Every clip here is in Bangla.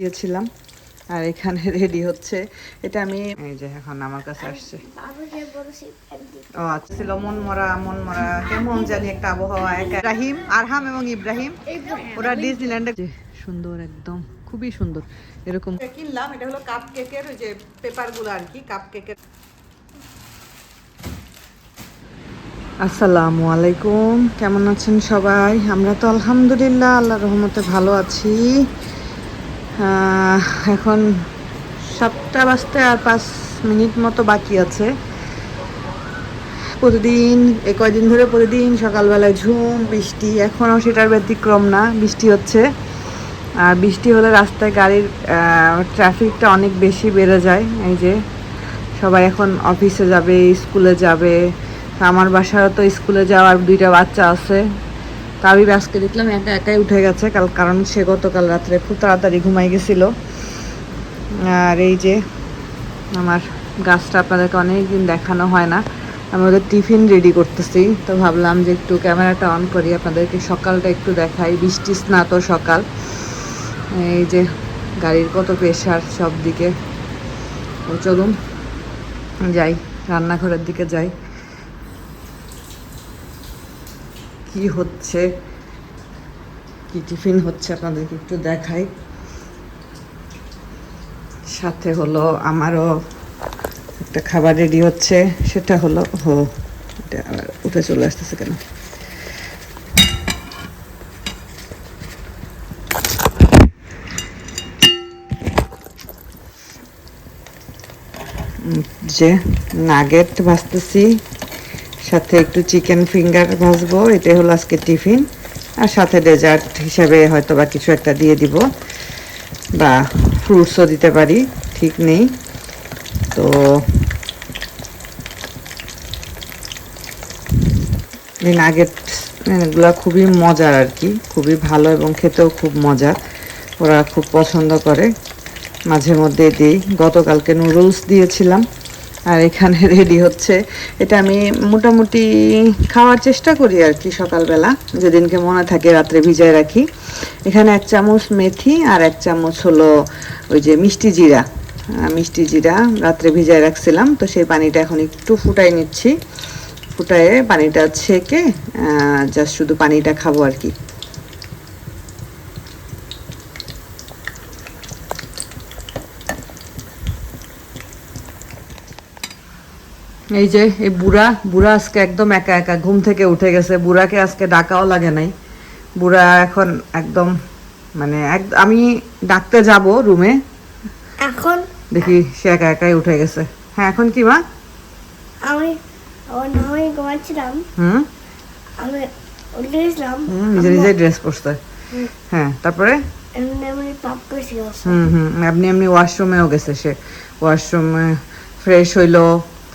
দিয়েছিলাম আর এখানে রেডি হচ্ছে। এটা আমি এই যে এখন আমার কাছে আসছে। ও আচ্ছা, ছিল মন মরা কেমন জানি একটা আবহাওয়া। ইব্রাহিম, আরহাম এবং ইব্রাহিম ওরা ডিজনিল্যান্ডে। সুন্দর, একদম খুবই সুন্দর। এরকম কিনলাম। এটা হলো কাপ কেকের ওই যে পেপারগুলো আর কি, কাপ কেকের। আসসালামু আলাইকুম, কেমন আছেন সবাই? আমরা তো আলহামদুলিল্লাহ আল্লাহর রহমতে ভালো আছি। এখন 7টা বাজতে আর 5 মিনিট মতো বাকি আছে। প্রতিদিন কয়দিন ধরে প্রতিদিন সকালবেলায় ঝুম বৃষ্টি, এখনও সেটার ব্যতিক্রম না, বৃষ্টি হচ্ছে। আর বৃষ্টি হলে রাস্তায় গাড়ির ট্রাফিকটা অনেক বেশি বেড়ে যায়। এই যে সবাই এখন অফিসে যাবে, স্কুলে যাবে। আমার বাসারও তো স্কুলে যাওয়ার 2টা বাচ্চা আছে। তাবি আজকে দেখলাম একা একাই উঠে গেছে, কারণ সে গতকাল রাত্রে খুব তাড়াতাড়ি ঘুমাই গেছিল। আর এই যে আমার গাছটা আপনাদেরকে অনেকদিন দেখানো হয় না। আমি ওদের টিফিন রেডি করতেছি, তো ভাবলাম যে একটু ক্যামেরাটা অন করি, আপনাদেরকে সকালটা একটু দেখাই। বৃষ্টি স্নাত সকাল। এই যে গাড়ির কত প্রেশার সব দিকে। ও চলুন যাই, রান্নাঘরের দিকে যাই। কি হচ্ছে, কি টিফিন হচ্ছে আপনাদেরকে একটু দেখাই। সাথে হলো আমারও একটা খাবার রেডি হচ্ছে, সেটা হলো এটা আবার উঠে চলে আসতেছে কেন? যে নাগেট ভাজতেছি, সাথে একটু চিকেন ফিঙ্গার ভাজবো। এটাই হলো আজকে টিফিন। আর সাথে ডেজার্ট হিসাবে হয়তো বা কিছু একটা দিয়ে দিব, বা ফ্রুটসও দিতে পারি, ঠিক নেই। তো এই নাগেট এগুলো খুবই মজার আর কি, খুবই ভালো এবং খেতেও খুব মজার। ওরা খুব পছন্দ করে, মাঝে মধ্যে দিই। গতকালকে নুডলস দিয়েছিলাম। আর এখানে রেডি হচ্ছে। এটা আমি মোটামুটি খাওয়ার চেষ্টা করি আর কি সকালবেলা, যেদিনকে মনে থাকে রাত্রে ভিজায় রাখি। এখানে 1 চামচ মেথি আর 1 চামচ হলো ওই যে মিষ্টি জিরা রাত্রে ভিজায় রাখছিলাম। তো সেই পানিটা এখন একটু ফুটাই নিচ্ছি। ফুটায়ে পানিটা ছেঁকে জাস্ট শুধু পানিটা খাবো আর কি। এই যে এই বুড়া আজকে একদম একা একা ঘুম থেকে উঠে গেছে। বুড়াকে আজকে ডাকাও লাগে নাই। বুড়া এখন একদম মানে আমি ডাকতে যাব রুমে, এখন দেখি সে একা একাই উঠে গেছে। হ্যাঁ, এখন কি মা? আমি ঘুমাচ্ছিলাম। আমি উঠে গেছিলাম, নিজে ড্রেস পরতে। হ্যাঁ, তারপরে আপনি এমনি ওয়াশরুমেও গেছে। সে ওয়াশরুমে ফ্রেশ হইলো,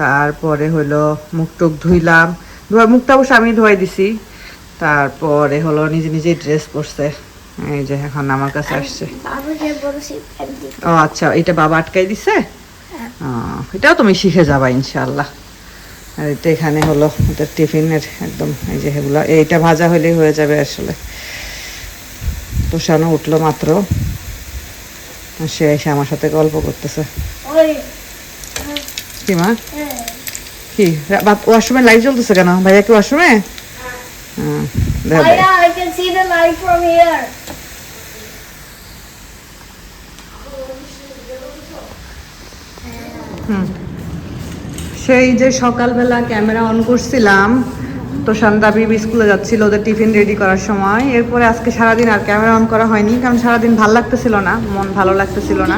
তারপরে হলো মুখ টুক ধুইলাম। মুখটা অবশ্য আমি ধোয়াই দিছি। তারপরে হলো নিজে ড্রেস পরছে। এই যে এখন আমার কাছে আসছে। ও আচ্ছা, এটা বাবা আটকাই দিছে। এটাও তুমি শিখে যাবা ইনশাল্লাহ। আর এটা এখানে হলো এটা টিফিনের একদম এই যে এগুলো, এইটা ভাজা হলেই হয়ে যাবে আসলে। তোষানো উঠলো মাত্র, সে এসে আমার সাথে গল্প করতেছে। কি মা? কি ওয়াশরুমে লাইট জ্বলতেছে কেন? ভাইয়া কি ওয়াশরুমে? সেই যে সকালবেলা ক্যামেরা অন করছিলাম, তো শান্তাবি স্কুলে যাচ্ছিল ওদের টিফিন রেডি করার সময়। এরপরে আজকে সারাদিন আর ক্যামেরা অন করা হয়নি, কারণ সারাদিন ভালো লাগতেছিল না, মন ভালো লাগতেছিল না,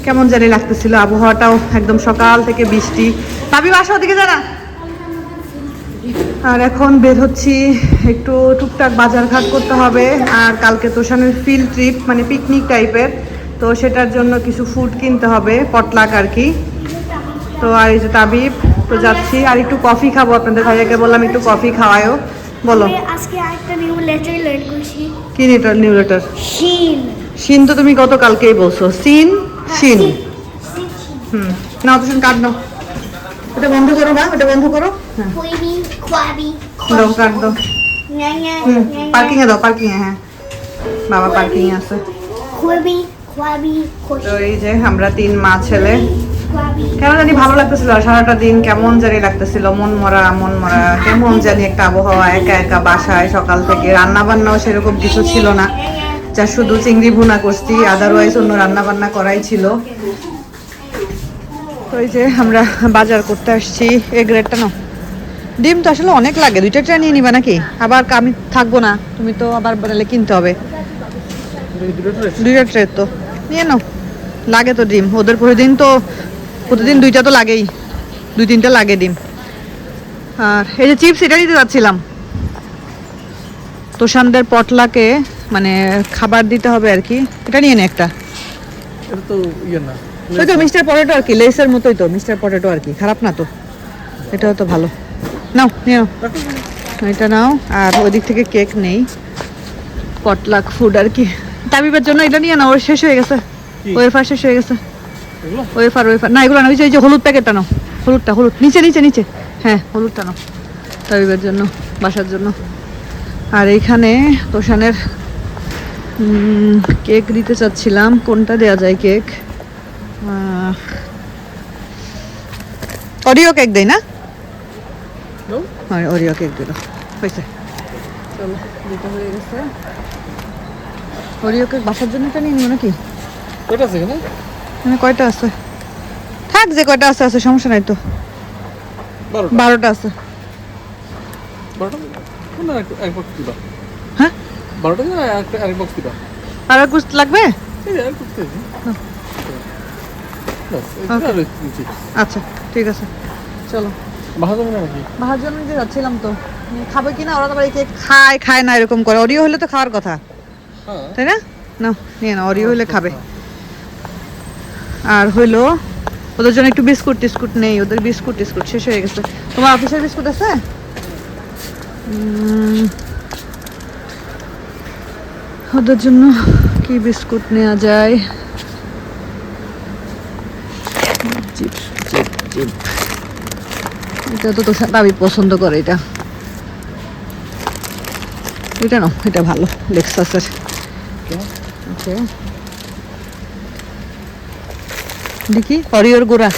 কেমন জানি লাগতেছিল। আবহাওয়াটাও একদম সকাল থেকে বৃষ্টি। ভাবি বাসা ওদিকে যা না। আর এখন বের হচ্ছি, একটু টুকটাক বাজার ঘাট করতে হবে। আর কালকে তোষানের ফিল্ড ট্রিপ, মানে পিকনিক টাইপের, তো সেটার জন্য কিছু ফুড কিনতে হবে, পটলাক আর কি। তো আর এই যে তাবিব, তো যাচ্ছি। আর একটু কফি খাবো, আপনাদের ভাইয়াকে বললাম একটু কফি খাওয়ায়ও। বলো আজকে আরেকটা নিউ লেটার লার্ন করছি। কি নিউ লেটার? শিন তো তুমি গতকালকেই বলছো। শিন। নাও তো কাট নাও। এটা বন্ধ করো বা এটা বন্ধ করো। কাট দাও। পার্কিং এ দাও, পার্কিং এ। হ্যাঁ বাবা পার্কিং এ আছে। তো এই যে আমরা 3 মা ছেলে, কেন জানি ভালো লাগতেছিল সারাটা দিন, কেমন জানি লাগতেছিল, মন মরা কেমন জানি একটা আবহাওয়া, একা একা বাসায় সকাল থেকে। রান্না বান্নাও সেরকম কিছু ছিল না, যা শুধু চিংড়ি ভুনা করছি, আদারওয়াইজ অন্য রান্না বান্না করাই ছিল। তো এই যে আমরা বাজার করতে আসছি। এগ রেটটা নাও। ডিম তো আসলে অনেক লাগে, 2টা ট্রে নিয়ে নিবা নাকি? আবার আমি থাকবো না, তুমি তো আবার বানালে কিনতে হবে। 2টা ট্রে তো নিয়ে নাও, লাগে তো ডিম। ওদের প্রতিদিন 2টা তো লাগেই, 2-3টা লাগে ডিম। আর এই যে চিপস, এটা নিতে যাচ্ছিলাম। তোষানদের পটলাকে মানে খাবার দিতে হবে আর কি। এটা নিয়ে নে একটা। এটা তো ইয়ে না, ওই তো মিস্টার পটেটো আর কি, লেসের মতোই তো মিস্টার পটেটো আর কি, খারাপ না তো, এটাও তো ভালো। নাও নিয়ে নাও, এটা নাও। আর ওই দিক থেকে কেক নেই, পটলাক ফুড আর কি। তাবিবের জন্য এটা নিয়ে নাও, ওর শেষ হয়ে গেছে, ওয়েফার শেষ হয়ে গেছে। এগুলো ওয়েফার না, এগুলো না, ওই যে হলুদ প্যাকেটটা নাও, হলুদ নিচে নিচে নিচে, হ্যাঁ হলুদটা নাও তাবিবের জন্য, বাসার জন্য। আর এইখানে তোষানের কেক দিতে চাচ্ছিলাম, কোনটা দেওয়া যায় কেক? অরিও কেক দেই না? হ্যাঁ অরিও কেক দিল, হয়েছে। চলো দিতে হয়ে গেছে। অরিও কেক বাসার জন্য নিয়ে নিব নাকি? কয়টা আছে এখানে? মানে কয়টা আছে? থাক, যে কয়টা আছে আছে, সমস্যা নাই তো। 12টা আছে। 12টা এক বক্স দিবা। হ্যাঁ 12টা এক বক্স দিবা। আর কুছ লাগবে? এই আর করতে আচ্ছা ঠিক আছে, চলো। বাসা যাবে না নাকি? বাহার জন্য যে যাচ্ছিলাম তো, খাবে কিনা ওরা তো আবার কেক খায় না এরকম করে। অরিও হলে তো খাওয়ার কথা, হ্যাঁ তাই না? না নিয়ে না, অরিও হলে খাবে। আর হইলো ওদের জন্য একটু বিস্কুট নেই, ওদের বিস্কুট শেষ হয়ে গেছে। তোমার অফিসের বিস্কুট আছে? ওদের জন্য কি বিস্কুট নেওয়া যায়? এটা তো তোর দাবি পছন্দ করে, এটা নাও, এটা ভালো, লেক্সাসের। দেখি অরিওর গোড়া।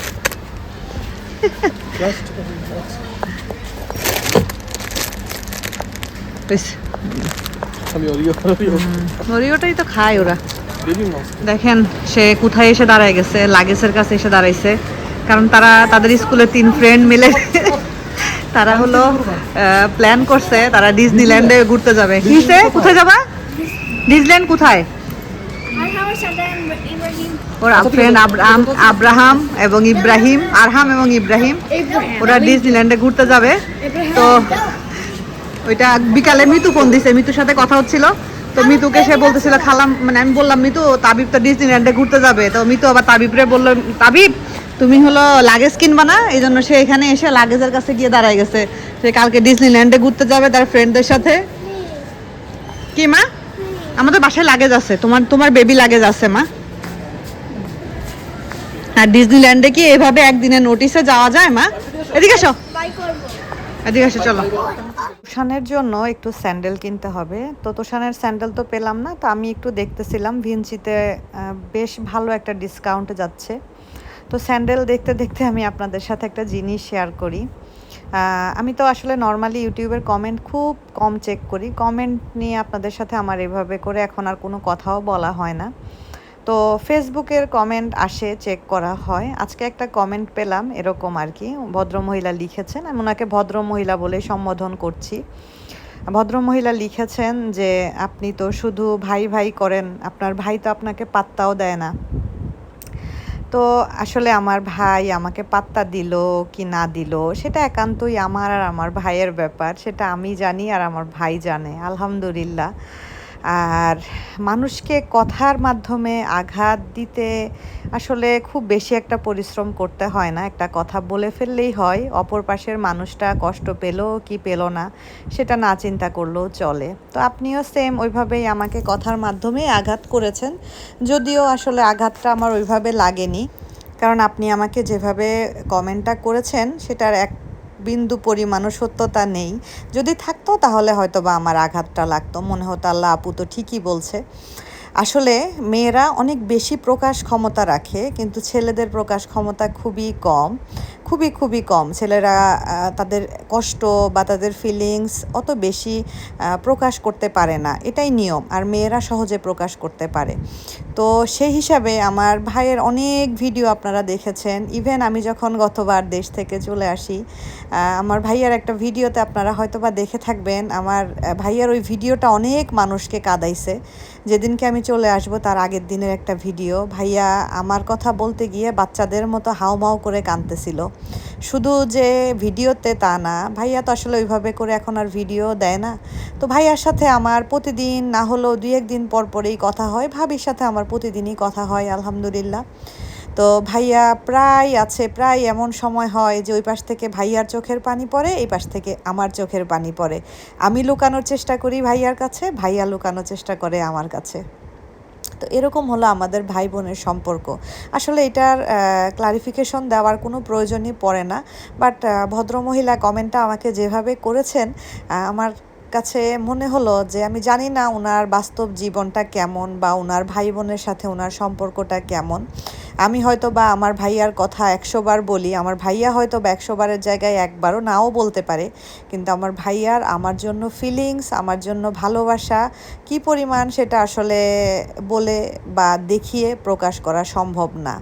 অরিওটাই তো খায় ওরা। দেখেন সে কোথায় এসে দাঁড়ায় গেছে, লাগেজের কাছে এসে দাঁড়াইছে। কারণ তাদের স্কুলের 3 ফ্রেন্ড মিলে তারা হলো প্ল্যান করছে, তারা ডিজনিল্যান্ডে ঘুরতে যাবে। কিসে কোথায় যাবা? ডিজনিল্যান্ড কোথায়? ওর ফ্রেন্ড আব্রাহাম এবং ইব্রাহিম, আরহাম এবং ইব্রাহিম, ওরা ডিজনিল্যান্ডে ঘুরতে যাবে। তো ওইটা বিকালে মিতু ফোন দিছে, মিতুর সাথে কথা হচ্ছিল। তো মিতুকে সে বলতেছিল খালাম, মানে আমি বললাম মিতু তাবিব তো ডিজনিল্যান্ডে ঘুরতে যাবে। তো মিতু আবার তাবিবরে বললো, তাবিব তুমি হলো লাগেজ কিনবা না? এই জন্য সে এখানে এসে লাগেজের কাছে গিয়ে দাঁড়ায় গেছে। সে কালকে ডিজনিল্যান্ডে ঘুরতে যাবে তার ফ্রেন্ডদের সাথে। কি মা? আমাদের বাসায় লাগেজ আছে, তোমার বেবি লাগেজ আছে মা। আর ডিজনিল্যান্ডে কি এভাবে একদিনের নোটিশে যাওয়া যায় মা? এদিকে আসো, এদিকে আসো, চলো। তোষানের জন্য একটু স্যান্ডেল কিনতে হবে। তো তোষানের স্যান্ডেল তো পেলাম না, তো আমি একটু দেখতেছিলাম ভিনচিতে বেশ ভালো একটা ডিসকাউন্টে যাচ্ছে। তো স্যান্ডেল দেখতে দেখতে আমি আপনাদের সাথে একটা জিনিস শেয়ার করি। আমি তো আসলে নর্মালি ইউটিউবের কমেন্ট খুব কম চেক করি। কমেন্ট নিয়ে আপনাদের সাথে আমার এভাবে করে এখন আর কোনো কথাও বলা হয় না। তো ফেসবুকের কমেন্ট আসে, চেক করা হয়। আজকে একটা কমেন্ট পেলাম এরকম আর কি, ভদ্রমহিলা লিখেছেন, আমি ওনাকে ভদ্রমহিলা বলে সম্বোধন করছি। ভদ্রমহিলা লিখেছেন যে আপনি তো শুধু ভাই ভাই করেন, আপনার ভাই তো আপনাকে পাত্তাও দেয় না। তো আসলে আমার ভাই আমাকে পাত্তা দিল কি না দিল সেটা একান্তই আমার আর আমার ভাইয়ের ব্যাপার, সেটা আমি জানি আর আমার ভাই জানে, আলহামদুলিল্লাহ। আর মানুষকে কথার মাধ্যমে আঘাত দিতে আসলে খুব বেশি একটা পরিশ্রম করতে হয় না, একটা কথা বলে ফেললেই হয়। অপর পাশের মানুষটা কষ্ট পেলো কি পেলো না সেটা না চিন্তা করলেও চলে। তো আপনিও সেম ওইভাবেই আমাকে কথার মাধ্যমে আঘাত করেছেন, যদিও আসলে আঘাতটা আমার ওইভাবে লাগেনি, কারণ আপনি আমাকে যেভাবে কমেন্টটা করেছেন সেটার এক বিন্দু পরিমাণও সত্যতা নেই। যদি থাকতো তাহলে হয়তো বা আমার আঘাতটা লাগতো, মনে হতো আল্লাহ আপু তো ঠিকই বলছে। আসলে মেয়েরা অনেক বেশি প্রকাশ ক্ষমতা রাখে, কিন্তু ছেলেদের প্রকাশ ক্ষমতা খুবই কম, খুবই খুবই কম। ছেলেরা তাদের কষ্ট বা তাদের ফিলিংস অত বেশি প্রকাশ করতে পারে না, এটাই নিয়ম। আর মেয়েরা সহজে প্রকাশ করতে পারে। তো সেই হিসাবে আমার ভাইয়ের অনেক ভিডিও আপনারা দেখেছেন। ইভেন আমি যখন গতবার দেশ থেকে চলে আসি, আমার ভাইয়ার একটা ভিডিওতে আপনারা হয়তো বা দেখে থাকবেন, আমার ভাইয়ার ওই ভিডিওটা অনেক মানুষকে কাঁদাইছে। যেদিনকে আমি চলে আসব তার আগের দিনের একটা ভিডিও, ভাইয়া আমার কথা বলতে গিয়ে বাচ্চাদের মতো হাউমাউ করে কাঁদতেছিল। শুধু যে ভিডিওতে তা না, ভাইয়া তো আসলে ওইভাবে করে এখন আর ভিডিও দেয় না। তো ভাইয়ার সাথে আমার প্রতিদিন না হলেও 2-1 দিন পর পরেই কথা হয়, ভাবির সাথে আমার প্রতিদিনই কথা হয় আলহামদুলিল্লাহ। তো ভাইয়া প্রায় এমন সময় হয় যে ওই পাশ থেকে ভাইয়ার চোখের পানি পড়ে, এই পাশ থেকে আমার চোখের পানি পড়ে। আমি লুকানোর চেষ্টা করি ভাইয়ার কাছে, ভাইয়া লুকানোর চেষ্টা করে আমার কাছে। তো এরকম হলো আমাদের ভাই বোনের সম্পর্ক। আসলে এটার ক্লারিফিকেশন দেওয়ার কোনো প্রয়োজনই পড়ে না, বাট ভদ্রমহিলা কমেন্টটা আমাকে যেভাবে করেছেন, আমার কাছে মনে হলো যে আমি জানি না ওনার বাস্তব জীবনটা কেমন বা ওনার ভাই বোনের সাথে ওনার সম্পর্কটা কেমন। আমি হয়তো বা আমার ভাইয়ার কথা 100 বার বলি, আমার ভাইয়া হয়তো বা 100 বারের জায়গায় একবারও নাও বলতে পারে, কিন্তু আমার ভাইয়ার আমার জন্য ফিলিংস, আমার জন্য ভালোবাসা কী পরিমাণ সেটা আসলে বলে বা দেখিয়ে প্রকাশ করা সম্ভব না।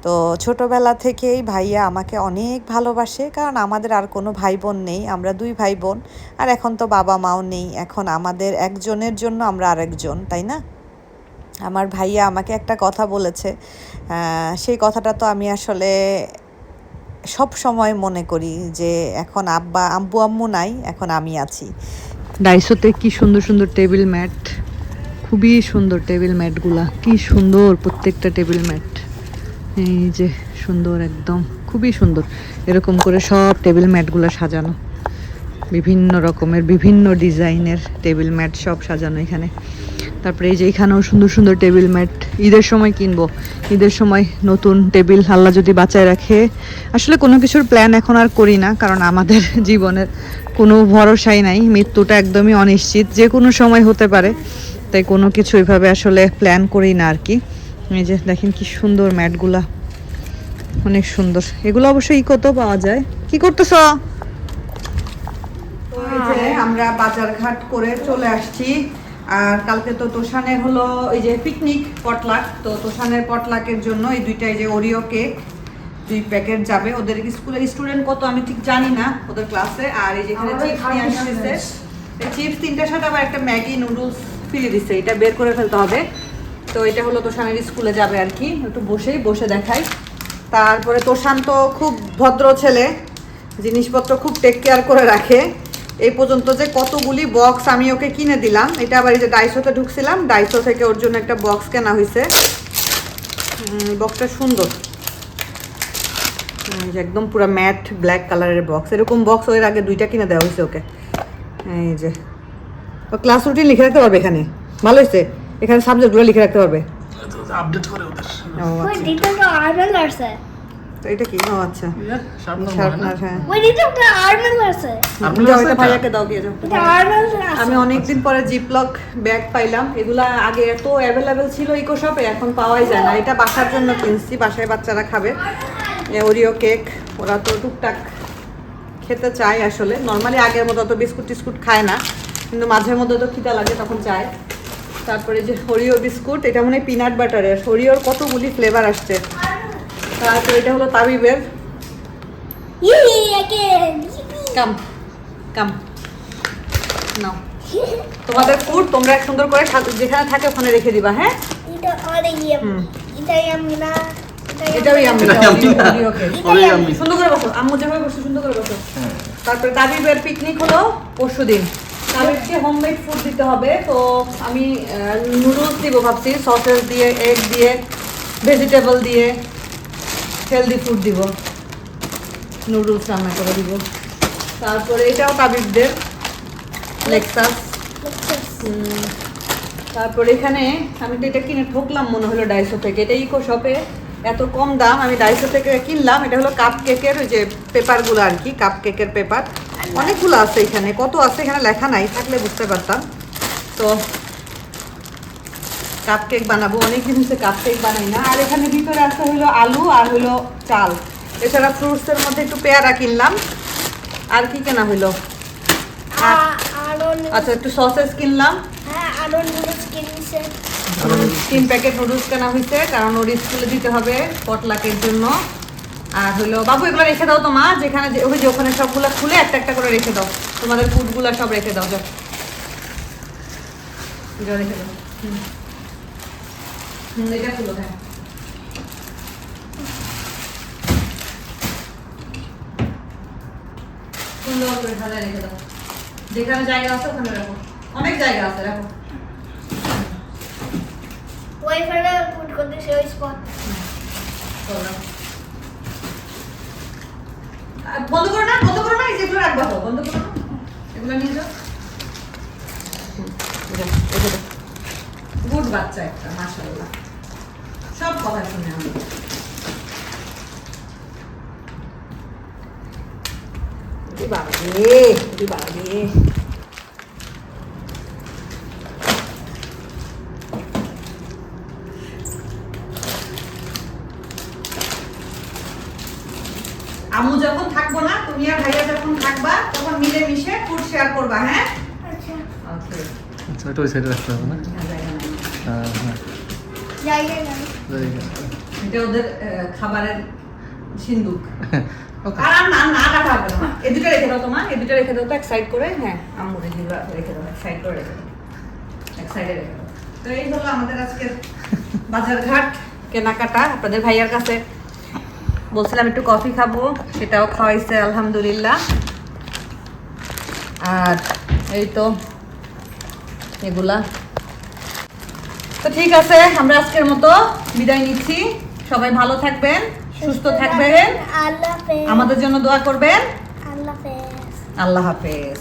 তো ছোটোবেলা থেকেই ভাইয়া আমাকে অনেক ভালোবাসে, কারণ আমাদের আর কোনো ভাই বোন নেই, আমরা 2 ভাই বোন। আর এখন তো বাবা মাও নেই, এখন আমাদের একজনের জন্য আমরা আরেকজন, তাই না? আমার ভাইয়া আমাকে একটা কথা বলেছে, সেই কথাটা তো আমি আসলে সব সময় মনে করি যে এখন আব্বু আম্মু নাই, এখন আমি আছি। ডাইসোতে কি সুন্দর সুন্দর টেবিল ম্যাট, খুবই সুন্দর টেবিল ম্যাটগুলা, কি সুন্দর প্রত্যেকটা টেবিল ম্যাট। এই যে সুন্দর, একদম খুবই সুন্দর। এরকম করে সব টেবিল ম্যাটগুলো সাজানো, বিভিন্ন রকমের বিভিন্ন ডিজাইনের টেবিল ম্যাট সব সাজানো এখানে। তারপরে এই যে এখানেও সুন্দর সুন্দর টেবিল ম্যাট, ঈদের সময় কিনবো, ঈদের সময় নতুন টেবিল আল্লাহ যদি বাঁচায় রাখে। আসলে কোনো কিছুর প্ল্যান এখন আর করি না, কারণ আমাদের জীবনের কোনো ভরসাই নাই, মৃত্যুটা একদমই অনিশ্চিত, যে কোনো সময় হতে পারে। তাই কোনো কিছু ওইভাবে আসলে প্ল্যান করি না আর কি। এই যে দেখেন কি সুন্দর ম্যাটগুলা, অনেক সুন্দর। এগুলো অবশ্যই ইকোতেও পাওয়া যায়। কি করতেছ? আমরা বাজারঘাট করে চলে আসছি। আর কালকে তো তোষানের হলো ওই যে পিকনিক পটলাক, তো তোষানের পটলাকের জন্য এই দুইটাই যে ওরিও কেক 2 প্যাকেট যাবে। ওদের স্কুলের স্টুডেন্ট কত আমি ঠিক জানি না ওদের ক্লাসে। আর এই যেখানে চিপস নিয়ে আসতেছে, এই চিপস 3টার সাথে আবার একটা ম্যাগি নুডলস ফিলে দিচ্ছে, এটা বের করে ফেলতে হবে। তো এটা হলো তোষানের স্কুলে যাবে আর কি, একটু বসে দেখাই। তারপরে তোষান তো খুব ভদ্র ছেলে, জিনিসপত্র খুব টেক কেয়ার করে রাখে। এই পর্যন্ত যে কতগুলি বক্স আমি ওকে কিনে দিলাম। এটা আবার এই যে ডাইসোতে ঢুকছিলাম, ডাইসো থেকে ওর জন্য একটা বক্স কেনা হয়েছে। বক্সটা সুন্দর, একদম পুরো ম্যাট ব্ল্যাক কালারের বক্স। এরকম বক্স ওর আগে 2টা কিনে দেওয়া হয়েছে ওকে। এই যে ও ক্লাস রুটিন লিখে রাখতে পারবে এখানে, ভালো হয়েছে। এখানে সাবজেক্টগুলো লিখে রাখতে পারবে, আপডেট করে ওদের। তো এটা কি? ও আচ্ছা, শার্পনার। হ্যাঁ, ভাইয়াকে দাও, দিয়ে যাও। আমি অনেকদিন পরে জিপলক ব্যাগ পাইলাম। এগুলা আগে এত অ্যাভেলেবেল ছিল ইকো শপে, এখন পাওয়াই যায় না। এটা বাসার জন্য কিনছি, বাসায় বাচ্চারা খাবে। ওরিও কেক ওরা তো টুকটাক খেতে চায় আসলে, নর্মালি আগের মতো তো বিস্কুট টিস্কুট খায় না, কিন্তু মাঝে মধ্যে তো খিদা লাগে তখন চায়। তারপরে যে ওরিও বিস্কুট, এটা মনে হয় পিনাট বাটারের। ওরিওর কতগুলি ফ্লেভার আসছে। তারপরে এটা হলো তাবিবের। কাম কাম নাও তোমাদের ফুড, তোমরা সুন্দর করে যেখানে থাকে ওখানে রেখে দিবা। হ্যাঁ, এটাও ইয়াম্মি। সুন্দর করে বসো, আম্মু যেভাবে বসো সুন্দর করে বসো। তারপরে তাবিবের পিকনিক হলো পরশুদিন। তাবিবকে হোমমেড ফুড দিতে হবে, তো আমি নুডলস দিব ভাবছি, সসেস দিয়ে, এগ দিয়ে, ভেজিটেবল দিয়ে হেলদি ফুড দিব, নুডলস রান্না করে দিব। তারপরে এটাও তাবিবদের লেক্সাস। তারপরে এখানে আমি তো এটা কিনে ঠকলাম মনে হলো ডাইসো থেকে। এটা ইকো শপে এত কম দাম, আমি ডাইসো থেকে কিনলাম। এটা হলো কাপ কেকের ওই যে পেপারগুলো আর কি, কাপ কেকের পেপার অনেকগুলো আছে এখানে। কত আছে এখানে লেখা নাই, থাকলে বুঝতে পারতাম। তো কাপ কেক বানাবো, অনেকদিন হচ্ছে কাপ কেক বানাই না। আর এখানে ভিতরে আছে হলো আলু আর হলো চাল। এছাড়া ফ্রুটসের মধ্যে একটু পেয়ারা কিনলাম। আর কি কেনা হলো? আচ্ছা, একটু সসেস কিনলাম। হ্যাঁ, আরো নুডলস কিনছে। 3 প্যাকেট নুডলস কেনা হয়েছে, কারণ ওর স্কুলে দিতে হবে পটলাকের জন্য। আর হলো বাবু এগুলো রেখে দাও তো মা, যেখানে ওই যে ওখানে সবগুলো খুলে একটা একটা করে রেখে দাও, তোমাদের ফুডগুলো সব রেখে দাও। যাও এটা রেখে দাও। এটা খুলো। হ্যাঁ, সুন্দর করে সাজায় রেখে দাও। যেখানে জায়গা আছে ওখানে রাখো, অনেক জায়গা আছে, রাখো। ওইখানে ফুড করতে সে ওই স্পট। বন্ধ করো না, বন্ধ করো না, এই যেগুলো রাখবা তো, বন্ধ করো না, এগুলো নিয়ে যাও। গুড বাচ্চা একটা, মাশাআল্লাহ, সব কথা শুনে আমি। বাবা রে, বাবা রে, আম্মু যখন থাকবো না, তুমি আর ভাইয়া যখন থাকবা, তখন মিলে মিশে ফুড শেয়ার করবা। হ্যাঁ, আচ্ছা, ওকে। আচ্ছা, ওটা ওই সাইডে রাখতে হবে না? হ্যাঁ, হ্যাঁ, জায়গা নাই। জায়গা। এটা ওদের খাবারের সিন্দুক। Okay. আর না না রাখা হবে না, এই দুটো রেখে দাও তোমা, এই দুটো রেখে দাও তো এক সাইড করে। হ্যাঁ, আম্মু রেখে দাও এক সাইড করে রেখে দাও, এক সাইডে রেখে দাও। তো এই হলো আমাদের আজকের বাজারঘাট কেনাকাটা। আপনাদের ভাইয়ার কাছে বলছিলাম একটু কফি খাবো, সেটাও খাওয়াইছে আলহামদুলিল্লাহ। আর এই তো এগুলা। তো ঠিক আছে, আমরা আজকের মতো বিদায় নিচ্ছি। সবাই ভালো থাকবেন, সুস্থ থাকবেন, আল্লাহ হাফেজ। আমাদের জন্য দোয়া করবেন। আল্লাহ হাফেজ। আল্লাহ হাফেজ।